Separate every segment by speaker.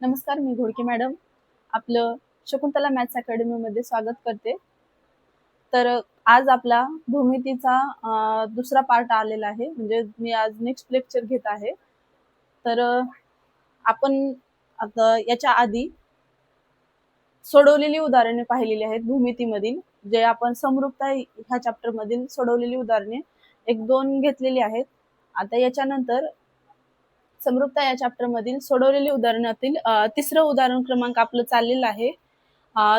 Speaker 1: नमस्कार, मी घोडके मॅडम आपलं शकुंतला मॅथ्स अकॅडमीमध्ये स्वागत करते. तर आज आपला भूमितीचा दुसरा पार्ट आलेला आहे. म्हणजे मी आज नेक्स्ट लेक्चर घेत आहे. तर आपण आता याच्या आधी सोडवलेली उदाहरणे पाहिलेली आहेत भूमितीमधील, जे आपण समरूपता ह्या चॅप्टर मधील सोडवलेली उदाहरणे 1-2 घेतलेली आहेत. आता याच्यानंतर समरूपता या चॅप्टर मधील सोडवलेली उदाहरणातील तिसरं उदाहरण क्रमांक आपलं चाललेलं आहे.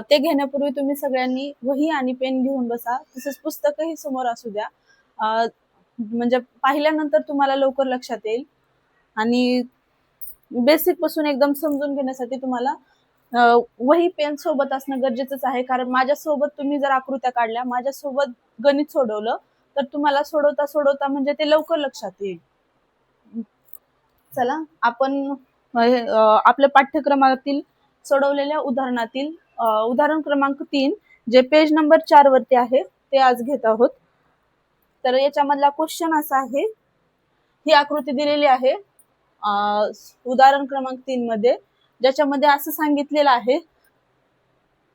Speaker 1: ते घेण्यापूर्वी तुम्ही सगळ्यांनी वही आणि पेन घेऊन बसा, तसेच पुस्तकही समोर असू द्या. म्हणजे पाहिल्यानंतर तुम्हाला लवकर लक्षात येईल आणि बेसिक पासून एकदम समजून घेण्यासाठी तुम्हाला वही पेन सोबत असणं गरजेचंच आहे. कारण माझ्यासोबत तुम्ही जर आकृत्या काढल्या, माझ्यासोबत गणित सोडवलं तर तुम्हाला सोडवता सोडवता म्हणजे ते लवकर लक्षात येईल. चला आपण आपल्या पाठ्यक्रमातील सोडवलेल्या उदाहरणातील उदाहरण क्रमांक 3 जे पेज नंबर 4 वरती आहे ते आज घेत आहोत. तर याच्यामधला क्वेश्चन असा आहे, ही आकृती दिलेली आहे उदाहरण क्रमांक 3 मध्ये, ज्याच्यामध्ये असं सांगितलेलं आहे,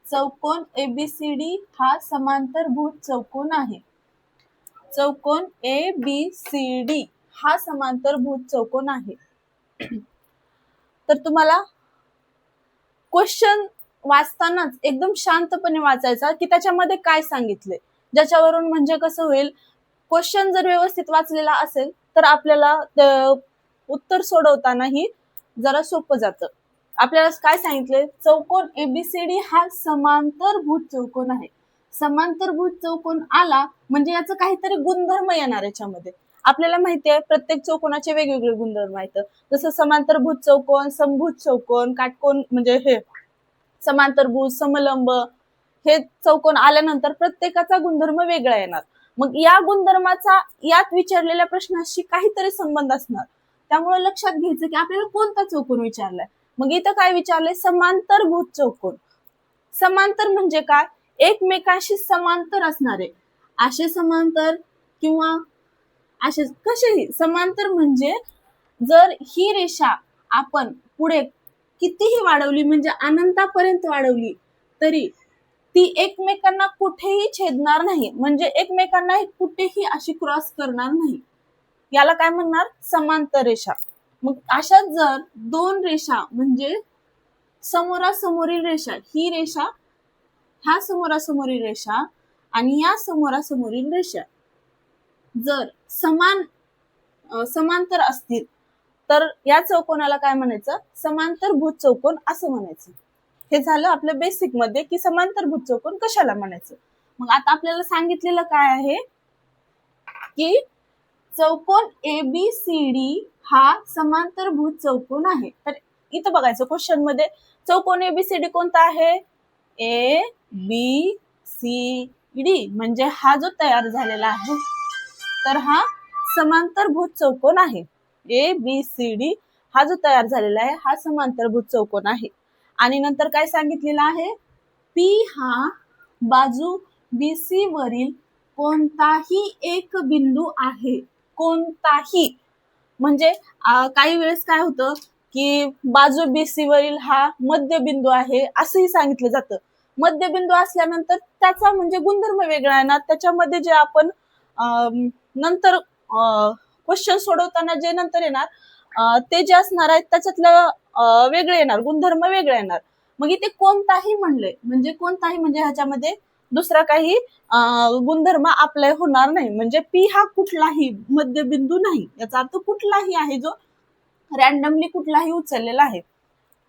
Speaker 1: चौकोन एबीसीडी हा समांतरभुज चौकोन आहे. चौकोन एबीसीडी हा समांतरभुज चौकोन आहे. तर तुम्हाला क्वेश्चन वाचतानाच एकदम शांतपणे वाचायचा की त्याच्यामध्ये काय सांगितले, ज्याच्यावरून म्हणजे कसं होईल, क्वेश्चन जर व्यवस्थित वाचलेला असेल तर आपल्याला उत्तर सोडवतानाही जरा सोपं जातं. आपल्याला काय सांगितले, चौकोन एबीसीडी हा समांतरभुज चौकोन आहे. समांतरभुज चौकोन आला म्हणजे याचं काहीतरी गुणधर्म येणार याच्यामध्ये. आपल्याला माहिती आहे प्रत्येक चौकोनाचे वेगवेगळे गुणधर्म आहेत. जसं समांतरभुज चौकोन, समभुज चौकोन, काटकोन म्हणजे हे समांतरभुज, समलंब, हे चौकोन आल्यानंतर प्रत्येकाचा गुणधर्म वेगळा येणार. मग या गुणधर्माचा यात विचारलेल्या प्रश्नाशी काहीतरी संबंध असणार. त्यामुळे लक्षात घ्यायचं की आपल्याला कोणता चौकोन विचारलाय. मग इथं काय विचारलंय, समांतरभुज चौकोन. समांतर म्हणजे काय, एकमेकांशी समांतर असणारे, असे समांतर किंवा असे कसेही समांतर. म्हणजे जर ही रेषा आपण पुढे कितीही वाढवली, म्हणजे अनंतापर्यंत वाढवली, तरी ती एकमेकांना कुठेही छेदणार नाही, म्हणजे एकमेकांना कुठेही अशी क्रॉस करणार नाही. याला काय म्हणणार, समांतर रेषा. मग अशा जर दोन रेषा, म्हणजे समोरासमोरील रेषा, ही रेषा, ह्या समोरासमोरील रेषा आणि या समोरासमोरील रेषा जर समांतर असतील तर या चौकोनाला काय म्हणायचं, समांतरभुज चौकोन असं म्हणायचं. हे झालं आपल्या बेसिक मध्ये की समांतरभुज चौकोन कशाला म्हणायचं. मग आता आपल्याला सांगितलेलं काय आहे की चौकोन एबीसीडी हा समांतरभुज चौकोन आहे. तर इथं बघायचं क्वेश्चन मध्ये, चौकोन एबीसीडी कोणता आहे, ए बी सी डी, म्हणजे हा जो तयार झालेला आहे तर हा समांतरभुज चौकोन आहे. ए बी सी डी हा जो तयार झालेला आहे हा समांतरभुज चौकोन आहे. आणि नंतर काय सांगितलेलं आहे, पी हा बाजू बीसी वरील कोणताही एक बिंदू आहे. कोणताही म्हणजे काही वेळेस काय होतं की बाजू बीसी वरील हा मध्यबिंदू आहे असंही सांगितलं जातं. मध्यबिंदू असल्यानंतर त्याचा म्हणजे गुणधर्म वेगळा येणार. त्याच्यामध्ये जे आपण नंतर क्वेश्चन सोडवताना जे नंतर येणार ते जे असणार आहेत त्याच्यातलं वेगळे येणार, गुणधर्म वेगळे येणार. मग इथे कोणताही म्हणले म्हणजे कोणताही म्हणजे ह्याच्यामध्ये दुसरा काही गुणधर्म अप्लाय होणार नाही. म्हणजे पी हा कुठलाही मध्यबिंदू नाही, याचा अर्थ कुठलाही आहे जो रॅन्डमली कुठलाही उचललेला आहे.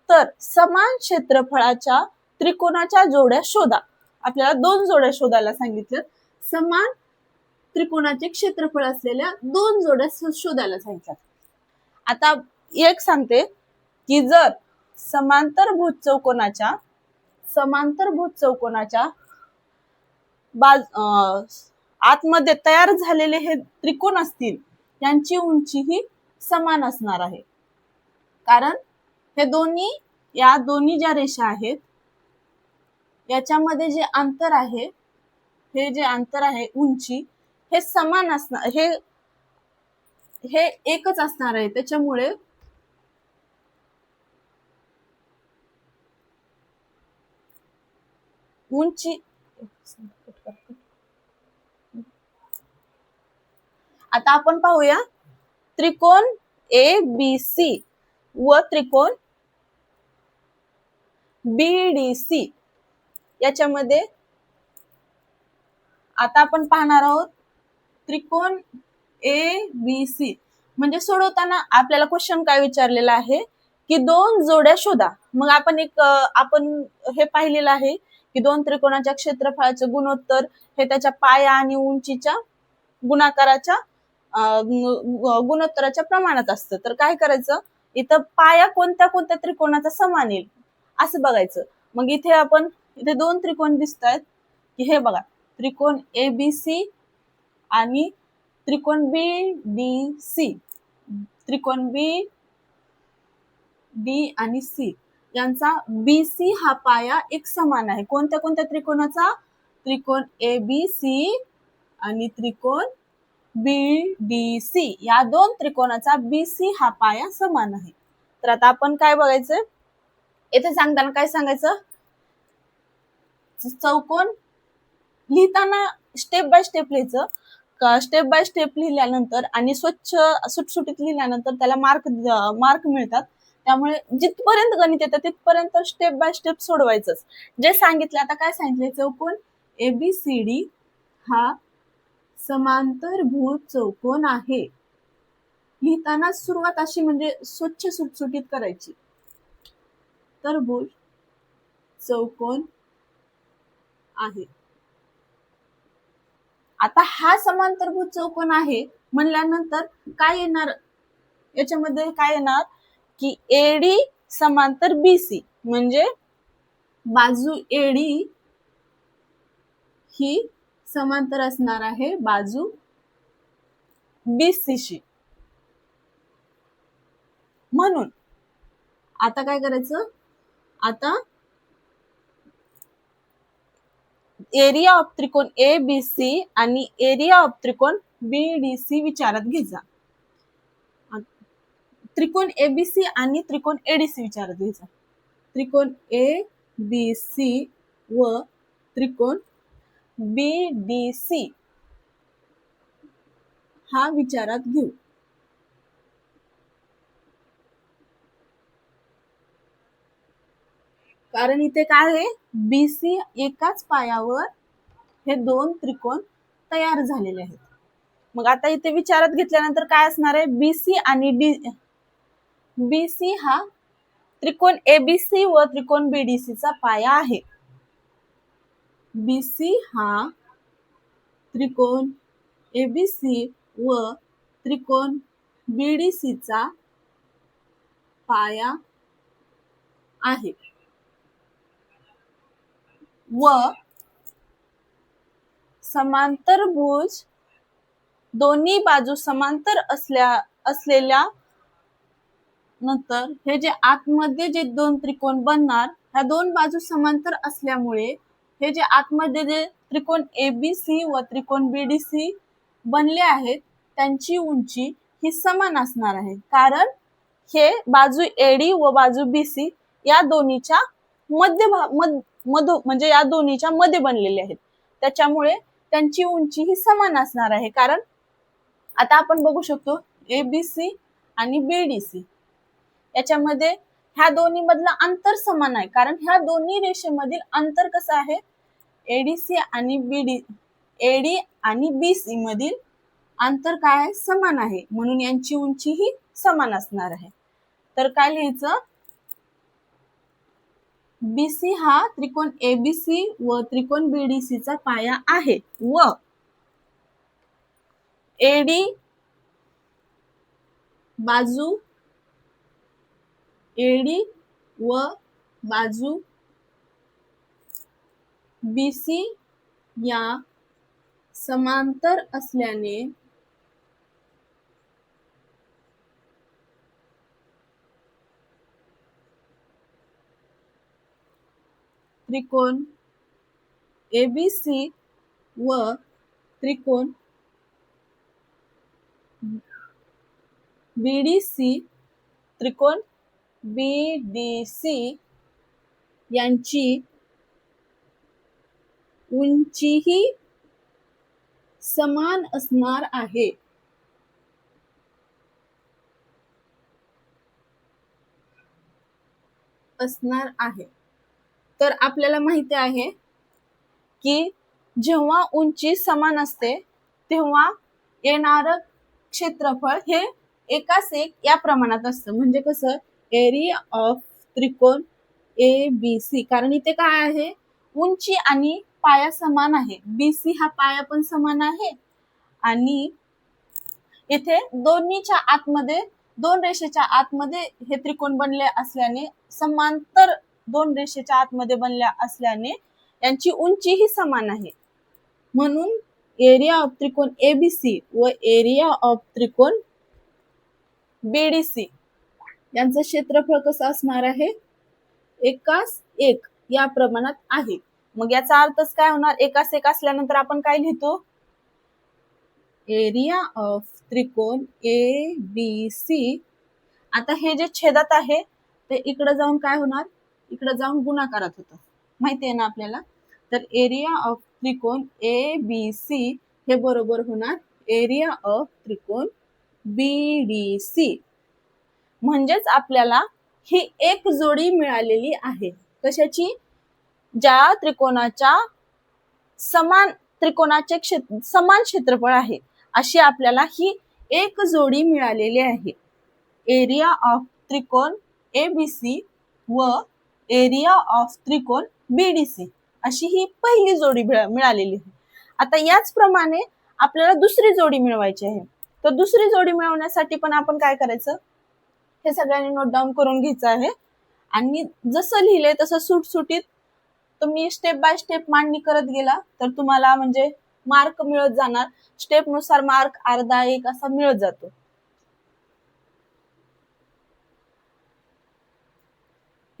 Speaker 1: तर समान क्षेत्रफळाच्या त्रिकोणाच्या जोड्या शोधा. आपल्याला 2 जोड्या शोधायला सांगितलं. समान त्रिकोणाचे क्षेत्रफळ असलेल्या 2 जोड्या शोधायला सांगितलं. आता एक सांगते की जर समांतरभुज चौकोनाच्या आतमध्ये तयार झालेले हे त्रिकोण असतील, यांची उंची ही समान असणार आहे. कारण हे या दोन्ही ज्या रेषा आहेत याच्यामध्ये जे अंतर आहे, हे जे अंतर आहे उंची, हे समान असणार, हे एकच असणार आहे. त्याच्यामुळे उंची आता आपण पाहूया त्रिकोण ABC व त्रिकोण BDC याच्यामध्ये आता आपण पाहणार आहोत त्रिकोण ABC म्हणजे सोडवताना आपल्याला क्वेश्चन काय विचारलेला आहे की दोन जोड्या शोधा. मग आपण हे पाहिलेलं आहे की दोन त्रिकोणाच्या क्षेत्रफळाचे गुणोत्तर हे त्याच्या पाया आणि उंचीच्या गुणाकाराच्या गुणोत्तराच्या प्रमाणात असतं. तर काय करायचं, इथं पाया कोणत्या कोणत्या त्रिकोणाचा समान येईल असं बघायचं. मग इथे दोन त्रिकोण दिसत आहेत की हे बघा, त्रिकोण ABC आणि त्रिकोण BDC. त्रिकोण B आणि C यांचा BC हा पाया एक समान आहे. कोणत्या कोणत्या त्रिकोणाचा? त्रिकोण ABC आणि त्रिकोण BDC या दोन त्रिकोणाचा BC हा पाया समान आहे. तर आता आपण काय बघायचं, येथे सांगताना काय सांगायचं, चौकोन लिहिताना स्टेप बाय स्टेप लिहायचं. स्टेप बाय स्टेप लिहिल्यानंतर आणि स्वच्छ सुटसुटीत लिहिल्यानंतर त्याला मार्क मिळतात. त्यामुळे जिथपर्यंत गणित येतं तिथपर्यंत स्टेप बाय स्टेप सोडवायचंच. जे सांगितलं, आता काय सांगितलंय, चौकोन ABCD हा समांतरभुज चौकोन आहे. लिहिताना सुरुवात अशी म्हणजे स्वच्छ सुटसुटीत करायची. तरभुज चौकोन आहे. आता हा समांतरभुज चौकोन आहे म्हणल्यानंतर काय येणार, याच्यामध्ये काय येणार की AD समांतर BC म्हणजे बाजू AD ही समांतर असणार आहे बाजू BC शी. म्हणून आता काय करायचं, आता एरिया ऑफ त्रिकोण ABC आणि एरिया ऑफ त्रिकोण BDC विचारात घ्यायचा. त्रिकोण ABC आणि त्रिकोण ADC विचारात घ्यायचा. त्रिकोण ABC व त्रिकोण BDC हा विचारात घेऊ. कारण इथे काय आहे, BC एकाच पायावर हे दोन त्रिकोण तयार झालेले आहेत. मग आता इथे विचारात घेतल्यानंतर काय असणार आहे, BC आणि BC हा त्रिकोण ABC व त्रिकोण BDC चा पाया आहे. BC हा त्रिकोण ABC व त्रिकोण BDC चा पाया आहे व समांतरभुज दोन्ही बाजू समांतर असलेल्या नंतर हे जे आतमध्ये जे दोन त्रिकोण बनणार, ह्या दोन बाजू समांतर असल्यामुळे हे जे आतमध्ये जे त्रिकोण ABC व त्रिकोण BDC बनले आहेत त्यांची उंची ही समान असणार आहे. कारण हे बाजू AD व बाजू BC या दोन्हीच्या म्हणजे या दोन्हीच्या मध्ये बनलेले आहेत. त्याच्यामुळे त्यांची उंची ही समान असणार आहे. कारण आता आपण बघू शकतो ABC आणि BDC याच्यामध्ये ह्या दोन्ही मधलं अंतर समान आहे. कारण ह्या दोन्ही रेषेमधील अंतर कसं आहे, AD आणि BC मधील अंतर काय आहे, समान आहे. म्हणून यांची उंची ही समान असणार आहे. तर काय लिहायचं, BC हा त्रिकोण ABC व त्रिकोण BDC चा पाया आहे व AD व बाजू BC या समांतर असल्याने त्रिकोण ABC व त्रिकोण त्रिकोण BDC यांची उंचीही समान असणार आहे. तर आपल्याला माहिती आहे की जेव्हा उंची समान असते तेव्हा येणारं क्षेत्रफळ हे एकास एक या प्रमाणात असतं. म्हणजे कसं, एरिया ऑफ त्रिकोण ABC, कारण इथे काय आहे, उंची आणि पाया समान आहे. BC हा पाया पण समान आहे आणि इथे दोन्हीच्या आतमध्ये, दोन रेषेच्या आतमध्ये हे त्रिकोण बनले असल्याने, समांतर दोन रेषेच्या आतमध्ये बनल्या असल्याने यांची उंचीही समान आहे. म्हणून एरिया ऑफ त्रिकोण ABC व एरिया ऑफ त्रिकोण BDC यांचं क्षेत्रफळ कसं असणार आहे, एकास एक या प्रमाणात आहे. मग याचा अर्थच काय होणार, एकास एक असल्यानंतर आपण काय लिहितो, एरिया ऑफ त्रिकोण ABC. आता हे जे छेदात आहे ते इकडे जाऊन काय होणार, इकडे जाऊन गुणाकारात होतं, माहिती आहे ना आपल्याला. तर एरिया ऑफ त्रिकोण ABC हे बरोबर होणार एरिया ऑफ त्रिकोण BDC. म्हणजेच आपल्याला ही एक जोडी मिळालेली आहे. कशाची, ज्या त्रिकोणाच्या समान क्षेत्रफळ आहे अशी आपल्याला ही एक जोडी मिळालेली आहे. एरिया ऑफ त्रिकोण ABC व एरिया ऑफ त्रिकोण BDC अशी ही पहिली जोडी मिळालेली आहे. आता याचप्रमाणे आपल्याला दुसरी जोडी मिळवायची आहे. तर दुसरी जोडी मिळवण्यासाठी पण आपण काय करायचं, हे सगळ्यांनी नोट डाऊन करून घ्यायचं आहे. आणि जसं लिहिलंय तसं सुटसुटीत तुम्ही स्टेप बाय स्टेप मांडणी करत गेला तर तुम्हाला म्हणजे मार्क मिळत जाणार. स्टेप नुसार मार्क अर्धा एक असा मिळत जातो.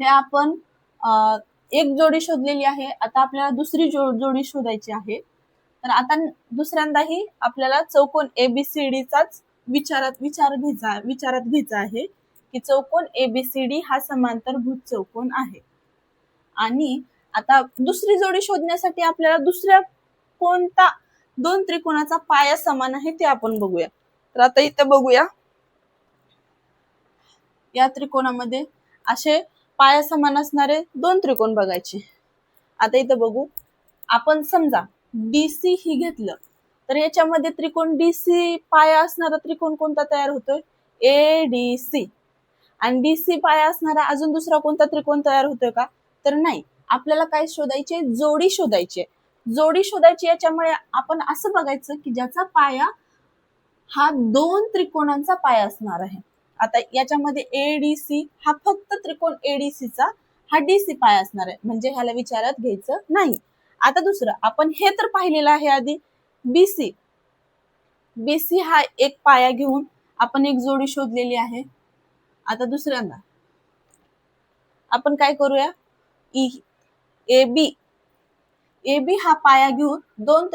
Speaker 1: हे आपण एक जोडी शोधलेली आहे. आता आपल्याला दुसरी जोडी शोधायची आहे. तर आता दुसऱ्यांदाही आपल्याला चौकोन ABCD चाच विचारात घ्यायचा आहे की चौकोन ABCD हा समांतरभुज चौकोन आहे. आणि आता दुसरी जोडी शोधण्यासाठी आपल्याला दुसऱ्या कोणता दोन त्रिकोणाचा पाया समान आहे ते आपण बघूया. तर आता इथे बघूया, या त्रिकोणामध्ये असे पाया समान असणारे दोन त्रिकोण बघायचे. आता इथे बघू, आपण समजा DC ही घेतलं तर याच्यामध्ये त्रिकोण DC पाया असणारा त्रिकोण कोणता तयार होतोय, ADC. आणि DC पाया असणारा अजून दुसरा कोणता त्रिकोण तयार होतोय का, तर नाही. आपल्याला काय शोधायचे, जोडी शोधायची. याच्यामुळे आपण असं बघायचं की ज्याचा पाया हा दोन त्रिकोणांचा पाया असणार आहे. आता याच्यामध्ये ADC हा फक्त त्रिकोण ADC चा हा DC पाया असणार आहे, म्हणजे ह्याला विचारात घ्यायचं नाही. आता दुसरं, आपण हे तर पाहिलेलं आहे आधी, BC हा एक पाया घेऊन आपण एक जोडी शोधलेली आहे. आता दुसऱ्यांदा आपण काय करूया, AB हा पाया घेऊन दोन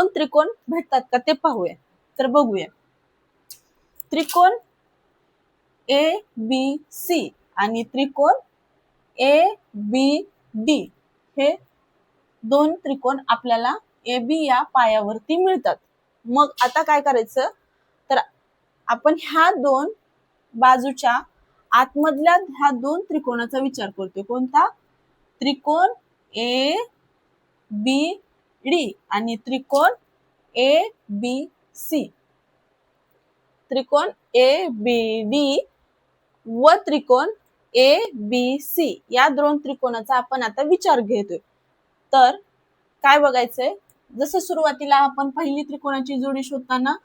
Speaker 1: त्रिकोण भेटतात का ते पाहूया. तर बघूया, त्रिकोण ABC आणि त्रिकोण ABD हे दोन त्रिकोण आपल्याला AB या पायावरती मिळतात. मग आता काय करायचं, तर आपण ह्या दोन बाजूच्या आतमधल्या ह्या दोन त्रिकोणाचा विचार करतोय. कोणता, त्रिकोण ABD आणि त्रिकोण ABC. त्रिकोण ABD व त्रिकोण ABC या दोन त्रिकोणाचा आपण आता विचार घेतोय. तर काय बघायचंय, जसं सुरुवातीला आपण पहिली त्रिकोणाची जोडी शोधताना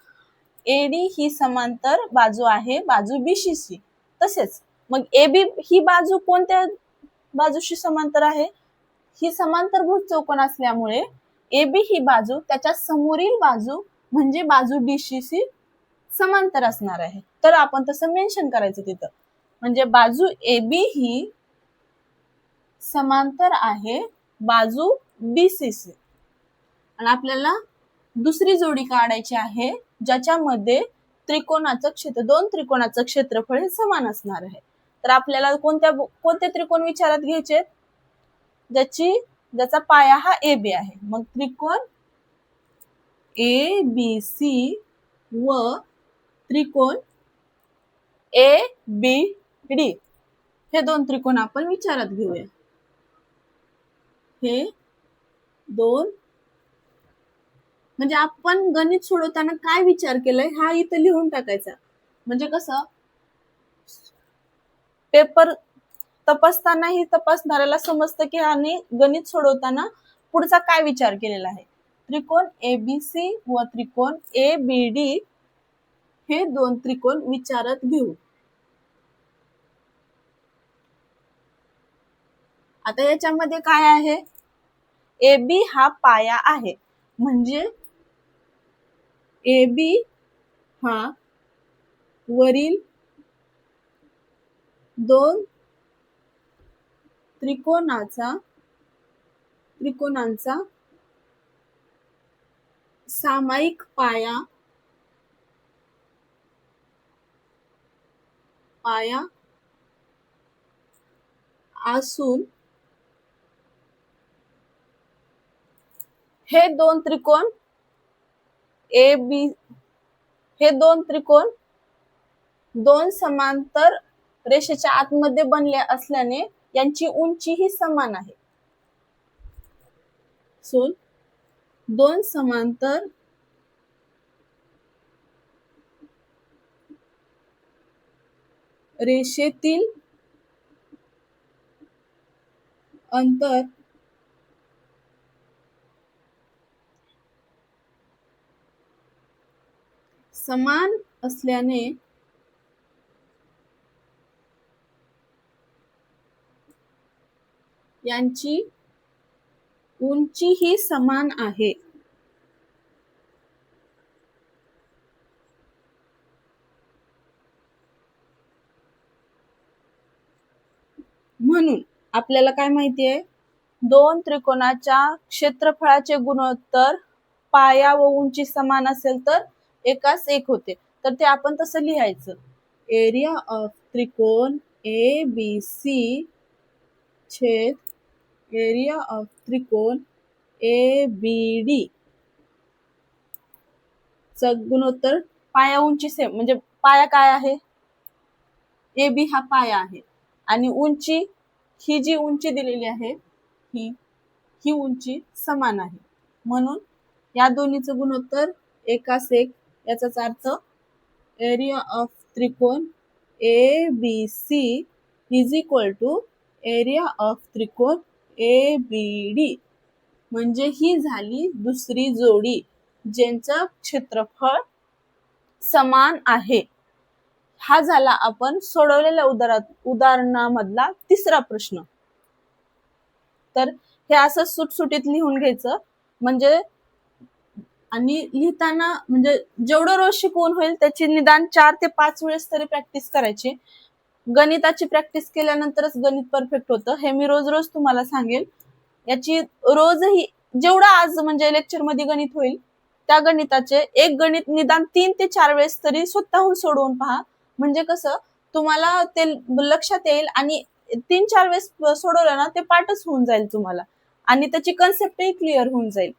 Speaker 1: AD ही समांतर बाजू आहे बाजू BCशी, तसेच मग AB ही बाजू कोणत्या बाजूशी समांतर आहे, ही समांतरभुज चौकोन असल्यामुळे AB ही बाजू त्याच्या समोरील बाजू म्हणजे बाजू DCशी समांतर असणार आहे. तर आपण तसं मेन्शन करायचं तिथं, म्हणजे बाजू AB ही समांतर आहे बाजू BCशी. आणि आपल्याला दुसरी जोडी काढायची आहे ज्याच्यामध्ये दोन त्रिकोणाचं क्षेत्रफळ हे समान असणार आहे. तर आपल्याला कोणते त्रिकोण विचारात घ्यायचे, ज्याची ज्याचा पाया हा ए बी आहे. मग त्रिकोण ए बी सी व त्रिकोण ए बी डी हे दोन त्रिकोण आपण विचारात घेऊया. हे दोन म्हणजे आपण गणित सोडवताना काय विचार केलाय हा इथं लिहून टाकायचा. म्हणजे कसं पेपर तपासतानाही तपासणाऱ्याला समजतं की आणि गणित सोडवताना पुढचा काय विचार केलेला आहे. त्रिकोण एबीसी व त्रिकोण ए बी डी हे दोन त्रिकोण विचारात घेऊ. आता याच्यामध्ये काय आहे, ए बी हा पाया आहे, म्हणजे ए बी हा वरील दोन त्रिकोणांचा सामायिक पाया असून हे दोन त्रिकोण ए बी हे दोन त्रिकोण दोन समांतर रेषेच्या आतमध्ये बनले असल्याने यांची उंची ही समान आहे. सो दोन समांतर रेषेतील अंतर समान असल्याने यांची उंची ही समान आहे. म्हणून आपल्याला काय माहिती आहे, दोन त्रिकोणाच्या क्षेत्रफळाचे गुणोत्तर पाया व उंची समान असेल तर एकास एक होते. तर ते आपण तसं लिहायचं, एरिया ऑफ त्रिकोण ए बी सी छेद एरिया ऑफ त्रिकोण ए बी डी च गुणोत्तर पाया उंची सेम, म्हणजे पाया काय आहे, ए बी हा पाया आहे आणि उंची ही जी उंची दिलेली आहे ही उंची समान आहे. म्हणून या दोन्हीचं गुणोत्तर एकास एक, याचाच अर्थ एरिया ऑफ त्रिकोण A B C is equal to area of त्रिकोण ए बी डी. म्हणजे ही झाली दुसरी जोडी ज्यांचं क्षेत्रफळ समान आहे. हा झाला आपण सोडवलेल्या उदाहरणामधला तिसरा प्रश्न. तर हे असं सुटसुटीत लिहून घ्यायचं, म्हणजे आणि लिहिताना म्हणजे जेवढं रोज शिकवून होईल त्याची निदान 4 ते 5 वेळेस तरी प्रॅक्टिस करायची. गणिताची प्रॅक्टिस केल्यानंतरच गणित परफेक्ट होतं, हे मी रोज रोज तुम्हाला सांगेल. याची रोजही जेवढं आज म्हणजे लेक्चर मध्ये गणित होईल त्या गणिताचे एक गणित निदान 3 ते 4 वेळेस तरी स्वतःहून सोडवून पहा. म्हणजे कसं तुम्हाला ते लक्षात येईल आणि 3-4 वेळेस सोडवलं ना ते पाठच होऊन जाईल तुम्हाला आणि त्याची कन्सेप्टही क्लिअर होऊन जाईल.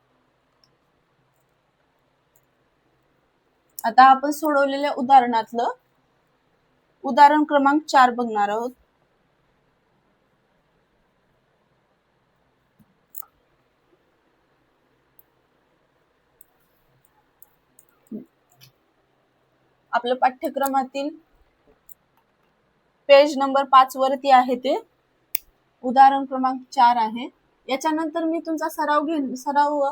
Speaker 1: आता आपण सोडवलेल्या उदाहरणातलं उदाहरण क्रमांक 4 बघणार आहोत. आपल्या पाठ्यक्रमातील पेज नंबर 5 वरती आहे ते उदाहरण क्रमांक 4 आहे. याच्यानंतर मी तुमचा सराव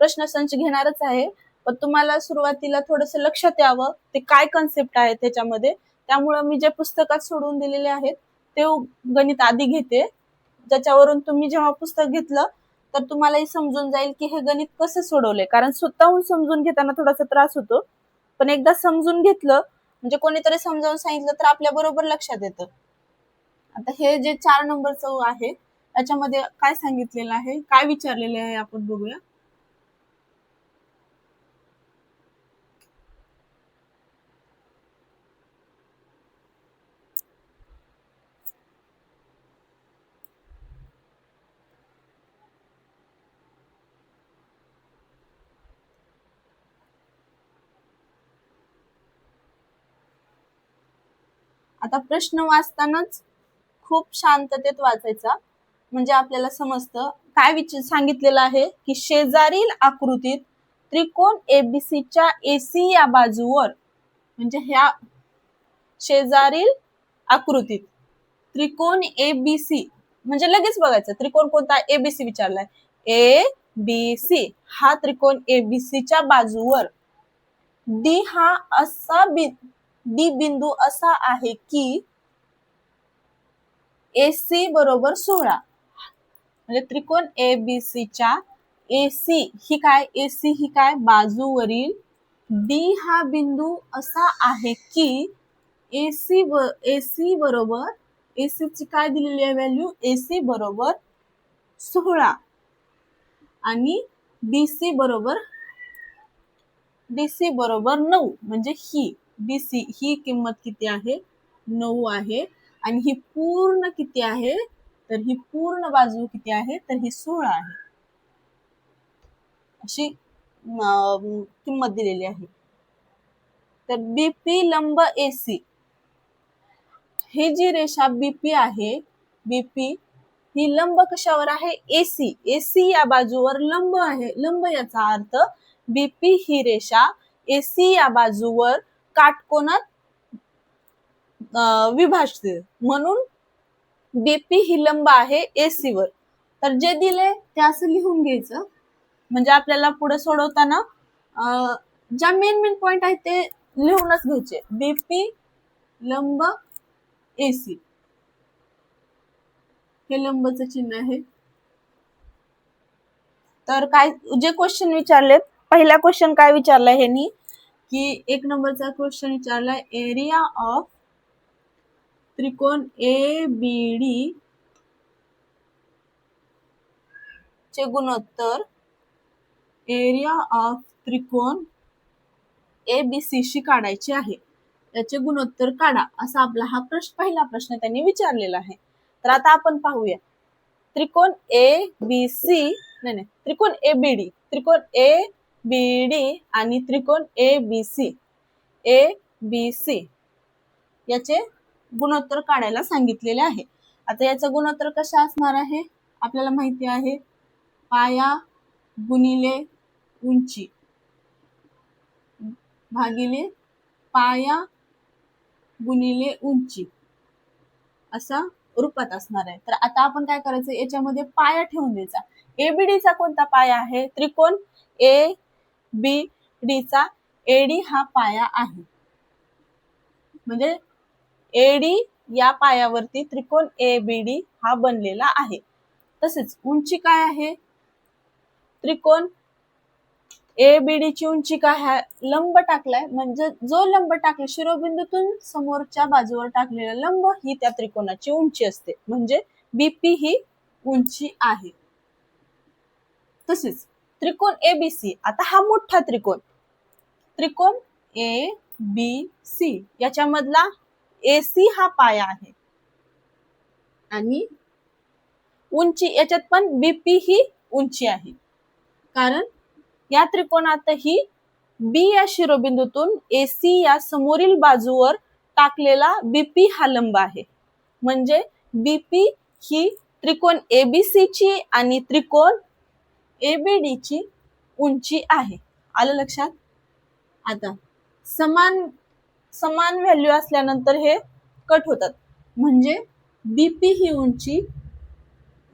Speaker 1: प्रश्नसंच घेणारच आहे, पण तुम्हाला सुरुवातीला थोडंसं लक्षात यावं ते काय कन्सेप्ट आहे त्याच्यामध्ये. त्यामुळे मी जे पुस्तकात सोडवून दिलेले आहेत ते गणित आधी घेते, ज्याच्यावरून तुम्ही जेव्हा पुस्तक घेतलं तर तुम्हालाही समजून जाईल की हे गणित कसं सोडवलंय. कारण स्वतःहून समजून घेताना थोडासा त्रास होतो, पण एकदा समजून घेतलं म्हणजे कोणीतरी समजावून सांगितलं तर आपल्या बरोबर लक्षात येतं. आता हे जे 4 नंबरचं आहे त्याच्यामध्ये काय सांगितलेलं आहे, काय विचारलेले आहे आपण बघूया. आता प्रश्न वाचतानाच खूप शांततेत वाचायचा, म्हणजे आपल्याला समजतं काय सांगितलेलं आहे की शेजारील आकृतीत त्रिकोण एबीसीच्या एसी या बाजूवर, म्हणजे ह्या शेजारील आकृतीत त्रिकोण एबीसी, म्हणजे लगेच बघायचं त्रिकोण कोणता, एबीसी विचारलाय, ए बी सी, हा त्रिकोण एबीसीच्या बाजूवर डी हा असा डी बिंदू असा आहे की एसी बरोबर 16, म्हणजे त्रिकोण एबीसीच्या एसी ही काय, एसी ही काय, बाजूवरील डी हा बिंदू असा आहे की एसी बरोबर, एसी ची काय दिलेली आहे व्हॅल्यू, एसी बरोबर 16 आणि डीसी बरोबर 9, म्हणजे ही डीसी ही किंमत किती आहे, 9 आहे, आणि ही पूर्ण किती आहे, तर ही पूर्ण बाजू किती आहे, तर ही 16 आहे, अशी किंमत दिलेली आहे. तर बीपी लंब एसी, ही जी रेषा बीपी आहे, बीपी ही लंब कशावर आहे, एसी, एसी या बाजूवर लंब आहे, लंब याचा अर्थ बीपी ही रेषा एसी या बाजूवर काटकोनात विभाजते, म्हणून बीपी ही लंब आहे एसी वर. तर जे दिले ते असं लिहून घ्यायचं, म्हणजे आपल्याला पुढे सोडवताना ज्या मेन पॉइंट आहेत ते लिहूनच घ्यायचे. बीपी लंब एसी, हे लंबचं चिन्ह आहे. तर काय जे क्वेश्चन विचारले, पहिला क्वेश्चन काय विचारलाय ह्यांनी, की 1 नंबरचा क्वेश्चन विचारलाय एरिया ऑफ त्रिकोण ए बी डी चे गुणोत्तर, एरिया ऑफ त्रिकोण ए बी सी शी काढायचे आहे, याचे गुणोत्तर काढा, असा आपला हा पहिला प्रश्न त्यांनी विचारलेला आहे. तर आता आपण पाहूया त्रिकोण ए बी सी, नाही त्रिकोण ए बी डी, त्रिकोण ए बी डी आणि त्रिकोण ए बी सी याचे गुणोत्तर काढायला सांगितलेले आहे. आता याचं गुणोत्तर कशा असणार आहे, आपल्याला माहिती आहे, पाया गुणिले उंची भागिले पाया गुणिले उंची असा रूपात असणार आहे. तर आता आपण काय करायचं, याच्यामध्ये पाया ठेवून द्यायचा. एबीडीचा कोणता पाया आहे, त्रिकोण ए बी डी चा एडी हा पाया आहे, म्हणजे एडी या पायावरती त्रिकोण ए बी डी हा बनलेला आहे. तसेच उंची काय आहे, त्रिकोण ए बी डी ची उंची काय आहे, लंब टाकलाय, म्हणजे जो लंब टाकला शिरोबिंदूतून समोरच्या बाजूवर टाकलेला लंब ही त्या त्रिकोणाची उंची असते, म्हणजे बीपी ही उंची आहे. तसेच त्रिकोण ए बी सी, आता हा मोठा त्रिकोण, त्रिकोण ए बी सी याच्यामधला एसी हा पाया आहे आणि उंची याच्यात पण बीपी ही उंची आहे, कारण या त्रिकोणातही बी या शिरोबिंदूतून एसी या समोरील बाजूवर टाकलेला बीपी हा लंब आहे, म्हणजे बीपी ही त्रिकोण एबीसी ची आणि त्रिकोण एबीडी ची उंची आहे. आलं लक्षात. आता समान व्हॅल्यू असल्यानंतर हे कट होतात, म्हणजे बीपी ही उंची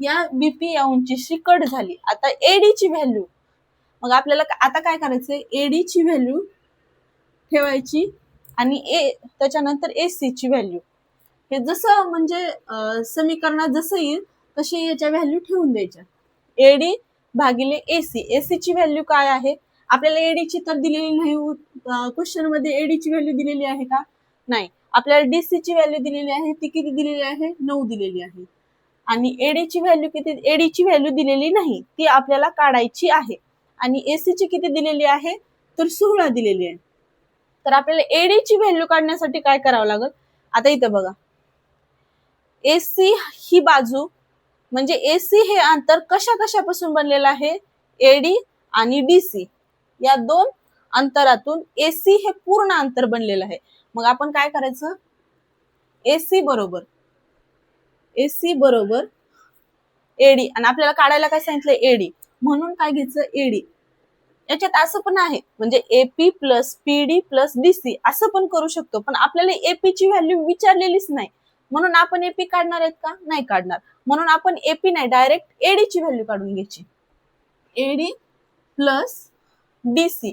Speaker 1: या बीपी या उंचीशी कट झाली. आता एडी ची व्हॅल्यू, मग आपल्याला आता काय करायचंय, एडी ची व्हॅल्यू ठेवायची आणि त्याच्यानंतर एसी ची व्हॅल्यू, हे जसं म्हणजे समीकरणात जसं येईल तशी याच्या व्हॅल्यू ठेवून द्यायच्या. एडी भागिले एसी, एसी ची व्हॅल्यू काय आहे, आपल्याला एडी ची तर दिलेली नाही, क्वेश्चन मध्ये एडी ची व्हॅल्यू दिलेली आहे का, नाही. आपल्याला डीसी ची व्हॅल्यू दिलेली आहे, ती किती दिलेली आहे, 9 दिलेली आहे, आणि एडी ची व्हॅल्यू किती, एडी ची व्हॅल्यू दिलेली नाही, ती आपल्याला काढायची आहे. आणि एसी ची किती दिलेली आहे, तर 16 दिलेली आहे. तर आपल्याला एडी ची व्हॅल्यू काढण्यासाठी काय करावं लागेल, आता इथं बघा, एसी ही बाजू म्हणजे एसी हे अंतर कशापासून बनलेलं आहे, एडी आणि डीसी या दोन अंतरातून एसी हे पूर्ण अंतर बनलेलं आहे. मग आपण काय करायचं, AC बरोबर AD आणि आपल्याला काढायला काय सांगितलंय AD, म्हणून काय घ्यायचं AD. याच्यात असं पण आहे म्हणजे AP plus PD plus DC असं पण करू शकतो, पण आपल्याला AP ची व्हॅल्यू विचारलेलीच नाही, म्हणून आपण AP काढणार आहेत का? नाही काढणार. म्हणून आपण AP नाही, डायरेक्ट AD ची व्हॅल्यू काढून घ्यायची. AD प्लस DC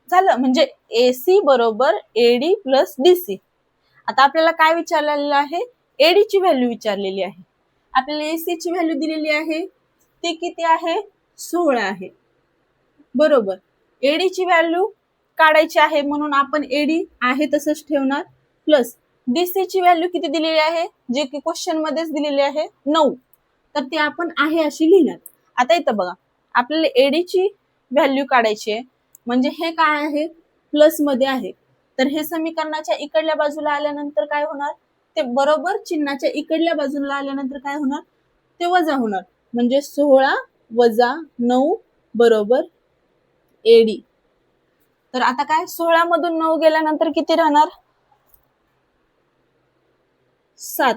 Speaker 1: झालं, म्हणजे AC बरोबर AD प्लस DC. आता आपल्याला काय विचारलेलं आहे? AD ची व्हॅल्यू विचारलेली आहे. आपल्याला AC ची व्हॅल्यू दिलेली आहे, ती किती आहे? 16 आहे बरोबर. AD ची व्हॅल्यू काढायची आहे, म्हणून आपण AD आहे तसंच ठेवणार, प्लस DC ची व्हॅल्यू किती दिलेली आहे, जे की क्वेश्चन मध्येच दिलेली आहे 9, तर ती आपण आहे अशी लिहिणार. आता इथं बघा, आपल्याला AD ची व्हॅल्यू काढायची आहे, म्हणजे हे काय आहे? प्लस मध्ये आहे, तर हे समीकरणाच्या इकडल्या बाजूला आल्यानंतर काय होणार? ते बरोबर चिन्हाच्या इकडल्या बाजूला आल्यानंतर काय होणार? ते वजा होणार, म्हणजे 16 वजा 9 बरोबर AD. तर आता काय, 16 मधून 9 गेल्यानंतर किती राहणार? 7.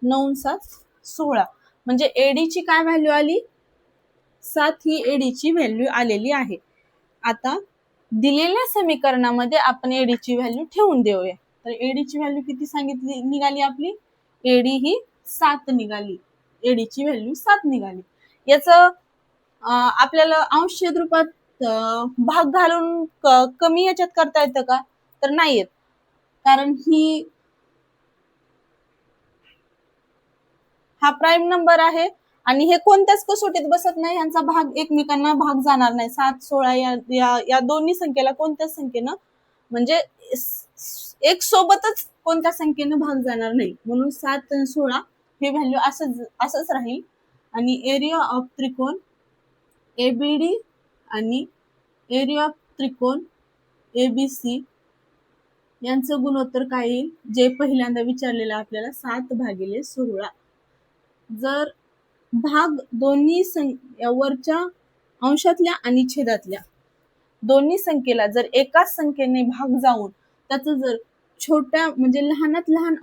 Speaker 1: 9 7 16, म्हणजे AD ची काय व्हॅल्यू आली? 7 ही AD ची व्हॅल्यू आलेली आहे. आता दिलेल्या समीकरणामध्ये आपण AD ची व्हॅल्यू ठेवून देऊया. तर AD ची व्हॅल्यू किती सांगितली निघाली आपली? AD ही 7 निघाली. AD ची व्हॅल्यू 7 निघाली. याचं आपल्याला अंशछेद रूपात भाग घालून कमी याच्यात करता येतं का? तर नाही येत, कारण ही हा प्राईम नंबर आहे आणि हे कोणत्याच कसोटीत बसत नाही, यांचा भाग एकमेकांना भाग जाणार नाही. 7 16 या दोन्ही संख्येला कोणत्याच संख्येनं म्हणजे एक सोबतच कोणत्या संख्येनं भाग जाणार नाही, म्हणून 7 आणि 16 हे व्हॅल्यू असंच राहील. आणि एरिया ऑफ त्रिकोण ABD आणि एरिया ऑफ त्रिकोण ABC यांचं गुणोत्तर काय येईल? जे पहिल्यांदा विचारलेलं आपल्याला 7/16. जर भाग दोन्ही वरच्या अंशातल्या आणि छेदातल्या दोन्ही संख्येला जर एकाच संख्येने भाग जाऊन त्याचं जर छोट्या म्हणजे लहानात लहान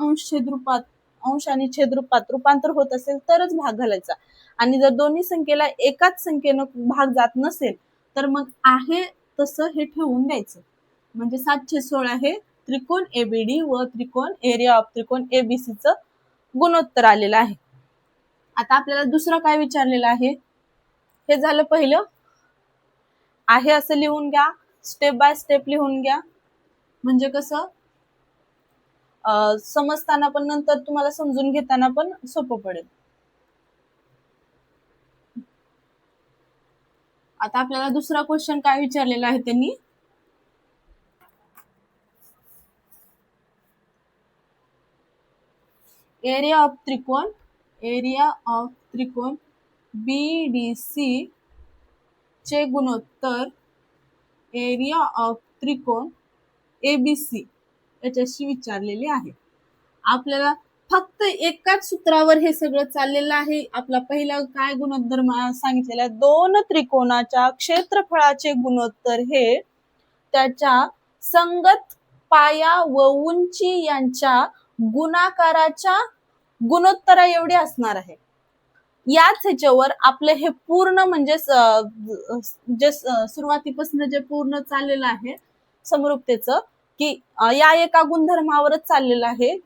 Speaker 1: अंश आणि छेद रूपात रूपांतर होत असेल तरच भाग घालायचा, आणि जर दोन्ही संख्येला एकाच संख्येनं भाग जात नसेल तर मग आहे तसं हे ठेवून द्यायचं. म्हणजे 7/16 हे त्रिकोण ABD व त्रिकोण एरिया ऑफ त्रिकोण ABC चं गुणोत्तर आलेलं आहे. आता आपल्याला दुसरं काय विचारलेलं आहे? हे झालं पहिलं, आहे असं लिहून घ्या, स्टेप बाय स्टेप लिहून घ्या, म्हणजे कसं समजताना पण नंतर तुम्हाला समजून घेताना पण सोपं पडेल. आता आपल्याला दुसरा क्वेश्चन काय विचारलेला आहे त्यांनी? एरिया ऑफ त्रिकोण BDC चे गुणोत्तर एरिया ऑफ त्रिकोण ABC याच्याशी विचारलेले आहे. आपल्याला फक्त एकाच सूत्रावर हे सगळं चाललेलं आहे. आपला पहिला काय गुणोत्तर सांगितलेला आहे? दोन त्रिकोणाच्या क्षेत्रफळाचे गुणोत्तर हे त्याच्या संगत पाया व उंची यांच्या गुणाकाराच्या गुणोत्तरा एवढे असणार आहे. याच ह्याच्यावर आपले हे पूर्ण म्हणजे जे सुरुवातीपासून जे पूर्ण चाललेलं आहे समरूपतेचं, की या एका गुणधर्मावरच चाललेलं आहे,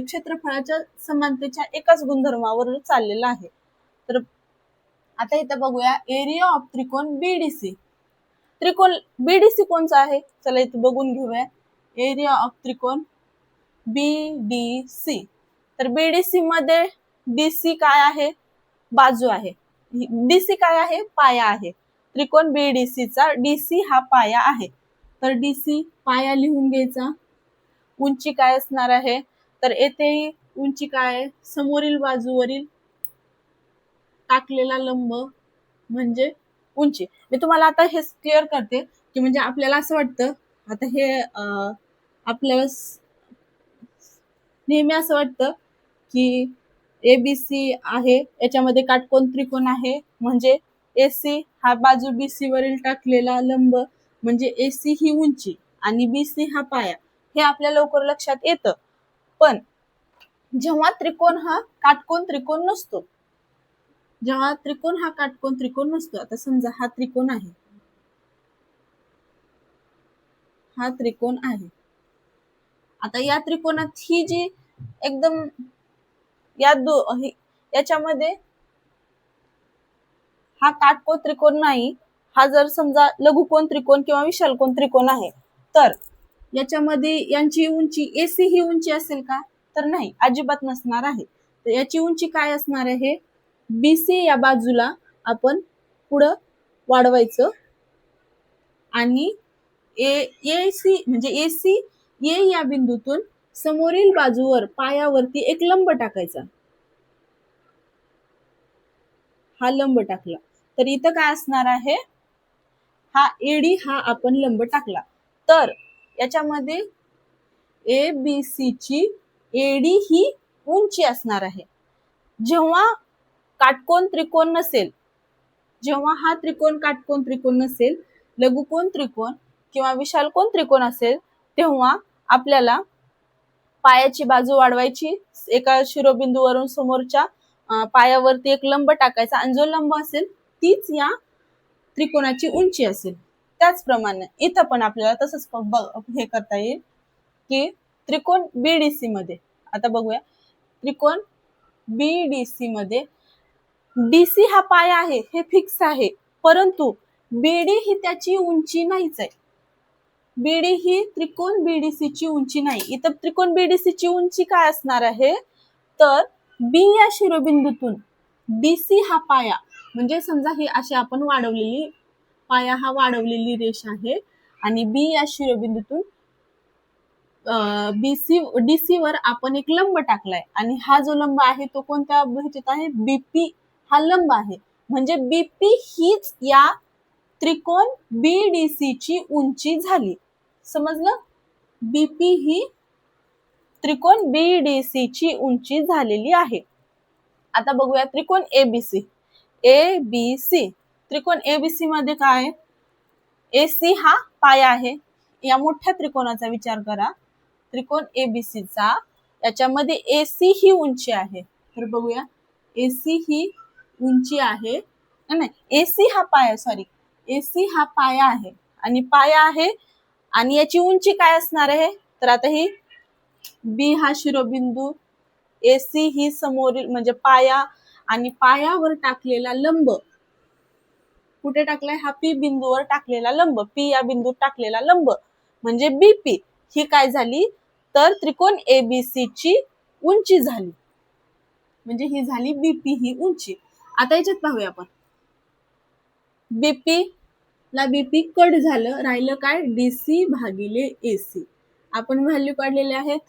Speaker 1: क्षेत्रफळाच्या समानतेच्या एकाच गुणधर्मावर चाललेलं आहे. तर आता इथं बघूया एरिया ऑफ त्रिकोण BDC. त्रिकोण BDC कोणचा आहे? चला इथं बघून घेऊया. एरिया ऑफ त्रिकोण BDC. तर BDC मध्ये DC काय आहे? बाजू आहे. DC काय आहे? पाया आहे. त्रिकोण BDC चा DC हा पाया आहे. तर DC पाया लिहून घ्यायचा. उंची काय असणार आहे? तर येथे उंची काय आहे? समोरील बाजूवरील टाकलेला लंब म्हणजे उंची. मी तुम्हाला आता हे क्लिअर करते, की म्हणजे आपल्याला असं वाटतं, आता हे आपल्याला नेहमी असं वाटतं की ABC आहे, याच्यामध्ये काटकोन त्रिकोण आहे, म्हणजे AC हा बाजू BC वरील टाकलेला लंब म्हणजे AC ही उंची आणि BC हा पाया, हे आपल्या लवकर लक्षात येतं. पण जेव्हा त्रिकोण हा काटकोन त्रिकोण नसतो, जेव्हा त्रिकोण हा काटकोन त्रिकोण नसतो, आता समजा हा त्रिकोण आहे, हा त्रिकोण आहे. आता या त्रिकोणात ही जी एकदम याच्यामध्ये हा काटकोन त्रिकोण नाही, हा जर समजा लघुकोन त्रिकोण किंवा विशालकोन त्रिकोण आहे, तर याच्यामध्ये यांची उंची एसी ही उंची असेल का? तर नाही, अजिबात नसणार आहे. तर याची उंची काय असणार आहे? बीसी या बाजूला आपण पुढं वाढवायचं आणि एसी म्हणजे एसी ए या बिंदूतून समोरील बाजूवर पायावरती एक लंब टाकायचा. हा लंब टाकला तर इथं काय असणार आहे? हा एडी हा आपण लंब टाकला तर याच्यामध्ये ए बी सी ची एडी ही उंची असणार आहे. जेव्हा काटकोन त्रिकोण नसेल, जेव्हा हा त्रिकोण काटकोन त्रिकोण नसेल, लघुकोन त्रिकोण किंवा विशालकोन त्रिकोण असेल, तेव्हा आपल्याला पायाची बाजू वाढवायची, एका शिरोबिंदूवरून समोरच्या पायावरती एक लंब टाकायचा आणि जो लंब असेल तीच या त्रिकोणाची उंची असेल. त्याचप्रमाणे इथं पण आपल्याला तसंच हे करता येईल की त्रिकोण बीडीसी मध्ये, आता बघूया, त्रिकोण बीडीसी मध्ये डीसी हा पाया आहे, हे फिक्स आहे, परंतु बीडी ही त्याची उंची नाहीच आहे. बीडी ही त्रिकोण बीडीसी ची उंची नाही. इथं त्रिकोण बीडीसी ची उंची काय असणार आहे? तर बी या शिरोबिंदूतून डीसी हा पाया, म्हणजे समजा ही अशी आपण वाढवलेली पाया हा वाढवलेली रेष आहे आणि बी या शिरोबिंदूतून डीसी वर आपण एक लंब टाकलाय आणि हा जो लंब आहे तो कोणत्या ह्याच्यात आहे? बीपी हा लंब आहे. म्हणजे बीपी हीच या त्रिकोण बीडीसी ची उंची झाली. समजलं? बीपी ही त्रिकोण बीडीसी ची उंची झालेली आहे. आता बघूया त्रिकोण एबीसी. एबीसी त्रिकोण एबीसी मध्ये काय? एसी हा पाया आहे. या मोठ्या त्रिकोणाचा विचार करा, त्रिकोण एबीसी चा, याच्यामध्ये एसी ही उंची आहे. तर बघूया, एसी ही उंची आहे, नाही एसी हा पाया, सॉरी, एसी हा पाया आहे आणि पाया आहे आणि याची उंची काय असणार आहे? तर आता ही बी हा शिरोबिंदू, एसी ही समोरील म्हणजे पाया आणि पायावर टाकलेला लंब, कुठे टाकलाय? हा पी बिंदूवर टाकलेला लंब, पी या बिंदूत टाकलेला लंब म्हणजे बीपी ही काय झाली? तर त्रिकोण एबीसी ची उंची झाली, म्हणजे ही झाली बीपी ही उंची. आता याच्यात पाहूया आपण, बीपी ला बीपी कट झालं, राहिलं काय? डीसी भागिले एसी. आपण व्हॅल्यू काढलेले आहेत.